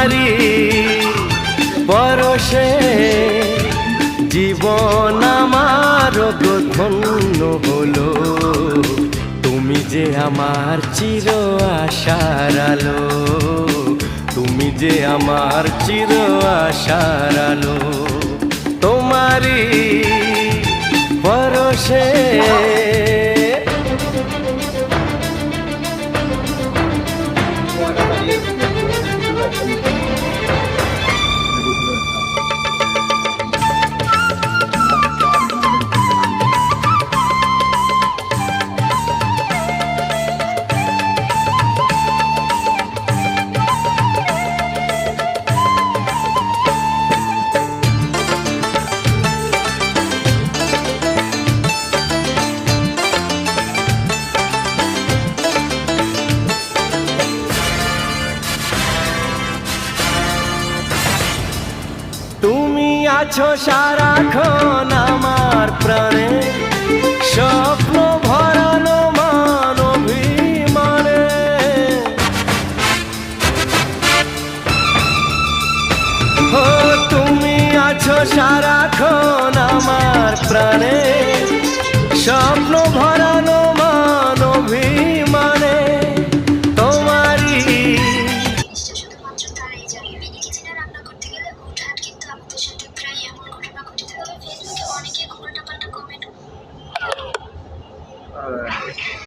তোমারি পরশে জীবন আমার ধন্য হলো। তুমি যে আমার চির আশার আলো, তুমি যে আমার চির আশার আলো। তোমারি পরশে তুমি আছো সারাক্ষণ আমার প্রাণে, স্বপ্ন ভরানো মান অভিমানে। ও তুমি আছো সারাক্ষণ আমার প্রাণে, স্বপ্ন ভরা